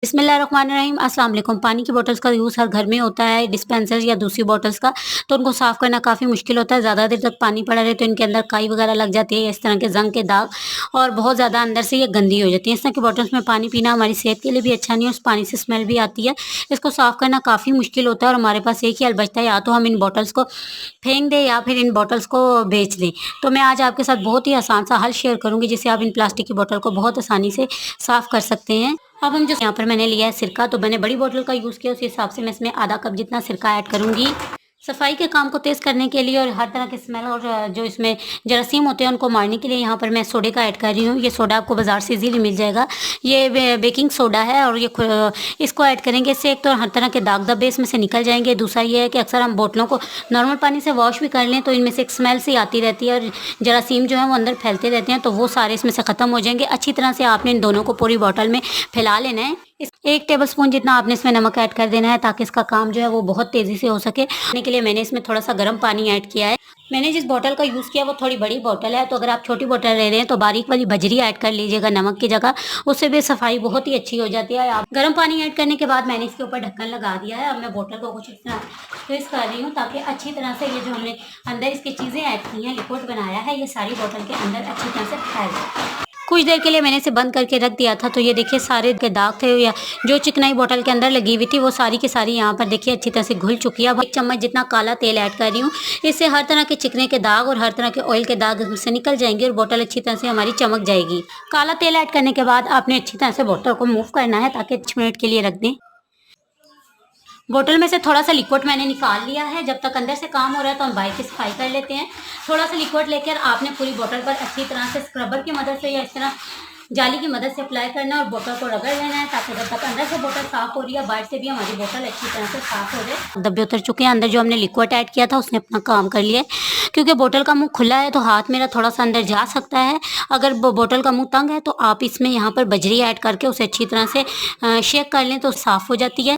बिस्मिल्लाहिर्रहमानिर्रहीम अस्सलाम वालेकुम। पानी की बॉटल्स का यूज़ हर घर में होता है, डिस्पेंसर या दूसरी बॉटल्स का, तो उनको साफ़ करना काफ़ी मुश्किल होता है। ज़्यादा देर तक पानी पड़ा रहे तो इनके अंदर काई वगैरह लग जाती है, इस तरह के ज़ंग के दाग, और बहुत ज़्यादा अंदर से ये गंदी हो जाती है। इस तरह की बॉटल्स में पानी पीना हमारी सेहत के लिए भी अच्छा नहीं है, उस पानी से स्मेल भी आती है। इसको साफ़ करना काफ़ी मुश्किल होता है और हमारे पास एक ही हल बचता है, या तो हम इन बॉटल्स को फेंक दें या फिर इन बॉटल्स को बेच दें। तो मैं आज आपके साथ बहुत ही आसान सा हल शेयर करूँगी, जिससे आप इन प्लास्टिक की बॉटल को बहुत आसानी से साफ़ कर सकते हैं। अब हम जो यहाँ पर मैंने लिया है सिरका, तो मैंने बड़ी बोतल का यूज़ किया, उस हिसाब से मैं इसमें आधा कप जितना सिरका ऐड करूँगी। सफाई के काम को तेज़ करने के लिए और हर तरह के स्मेल और जो इसमें जरासीम होते हैं उनको मारने के लिए यहाँ पर मैं सोडे का ऐड कर रही हूँ। ये सोडा आपको बाज़ार से इजीली मिल जाएगा। ये बेकिंग सोडा है और इसको ऐड करेंगे, इससे एक तो हर तरह के दाग धब्बे इसमें से निकल जाएंगे। दूसरा ये है कि अक्सर हम बोतलों को नॉर्मल पानी से वॉश भी कर लें तो इनमें से एक स्मेल सी आती रहती है और जरासीम जो है वो अंदर फैलते रहते हैं, तो वो सारे इसमें से ख़त्म हो जाएंगे। अच्छी तरह से आपने इन दोनों को पूरी बॉटल में फैला लेना है। 1 टेबलस्पून जितना आपने इसमें नमक ऐड कर देना है, ताकि इसका काम जो है वो बहुत तेज़ी से हो सके। खाने के लिए मैंने इसमें थोड़ा सा गर्म पानी ऐड किया है। मैंने जिस बॉटल का यूज़ किया वो थोड़ी बड़ी बॉटल है, तो अगर आप छोटी बॉटल ले रहे हैं तो बारीक वाली बजरी ऐड कर लीजिएगा नमक की जगह, उससे भी सफाई बहुत ही अच्छी हो जाती है। आप गर्म पानी ऐड करने के बाद मैंने इसके ऊपर ढक्कन लगा दिया है। अब मैं बॉटल को कुछ इस तरह ट्विस्ट कर रही हूँ, ताकि अच्छी तरह से ये जो हमने अंदर इसकी चीज़ें ऐड की हैं, लिक्विड बनाया है, ये सारी बॉटल के अंदर अच्छी तरह से फैल जाए। कुछ देर के लिए मैंने इसे बंद करके रख दिया था, तो ये देखिए सारे के दाग थे या जो चिकनाई बॉटल के अंदर लगी हुई थी वो सारी की सारी यहाँ पर देखिए अच्छी तरह से घुल चुकी है। अब 1 चम्मच जितना काला तेल ऐड कर रही हूँ, इससे हर तरह के चिकने के दाग और हर तरह के ऑयल के दाग इससे निकल जाएंगे और बॉटल अच्छी तरह से हमारी चमक जाएगी। काला तेल ऐड करने के बाद आपने अच्छी तरह से बॉटल को मूव करना है, ताकि 6 मिनट के लिए रख दें। बोतल में से थोड़ा सा लिक्विड मैंने निकाल लिया है। जब तक अंदर से काम हो रहा है तो हम बाहर की सफाई कर लेते हैं। थोड़ा सा लिक्विड लेकर आपने पूरी बोतल पर अच्छी तरह से स्क्रबर की मदद से या इस तरह जाली की मदद से अप्लाई करना है और बोतल को रगड़ लेना है, ताकि जब तक अंदर से बोतल साफ हो रही है बाहर से भी हमारी बोतल अच्छी तरह से साफ हो जाए। धब्बे उतर चुके हैं, अंदर जो हमने लिक्विड ऐड किया था उसने अपना काम कर लिया है। क्योंकि बोतल का मुंह खुला है तो हाथ मेरा थोड़ा सा अंदर जा सकता है। अगर बोतल का मुंह तंग है तो आप इसमें यहाँ पर बजरी ऐड करके उसे अच्छी तरह से शेक कर लें तो साफ़ हो जाती है।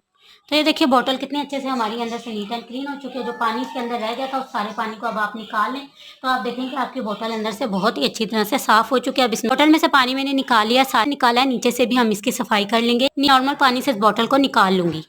तो ये देखिए बॉटल कितने अच्छे से हमारी अंदर से नीट एंड क्लीन हो चुकी है। जो पानी इसके अंदर रह गया था उस सारे पानी को अब आप निकाल लें, तो आप देखेंगे आपकी बॉटल अंदर से बहुत ही अच्छी तरह से साफ हो चुकी है। अब इस बॉटल में से पानी मैंने निकाल लिया, सारा निकाला है, नीचे से भी हम इसकी सफाई कर लेंगे। नॉर्मल पानी से इस बॉटल को निकाल लूंगी।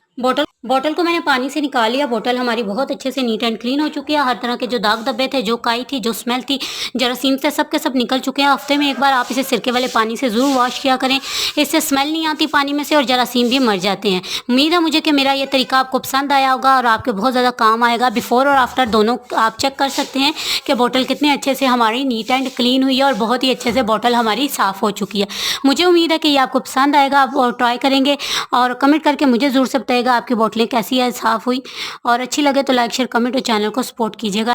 बॉटल को मैंने पानी से निकाल लिया। बॉटल हमारी बहुत अच्छे से नीट एंड क्लीन हो चुकी है। हर तरह के जो दाग धब्बे थे, जो काई थी, जो स्मेल थी, जरासीम से सब के सब निकल चुके हैं। हफ्ते में एक बार आप इसे सिरके वाले पानी से ज़रूर वॉश किया करें, इससे स्मेल नहीं आती पानी में से और जरासीम भी मर जाते हैं। उम्मीद है मुझे कि मेरा ये तरीका आपको पसंद आया होगा और आपके बहुत ज़्यादा काम आएगा। बिफोर और आफ्टर दोनों आप चेक कर सकते हैं कि बॉटल कितने अच्छे से हमारी नीट एंड क्लीन हुई है और बहुत ही अच्छे से बॉटल हमारी साफ़ हो चुकी है। मुझे उम्मीद है कि ये आपको पसंद आएगा, आप ट्राई करेंगे और कमेंट करके मुझे ज़रूर से बताइएगा आपकी बॉटलें कैसी है, साफ़ हुई। और अच्छी लगे तो लाइक शेयर कमेंट और चैनल को सपोर्ट कीजिएगा।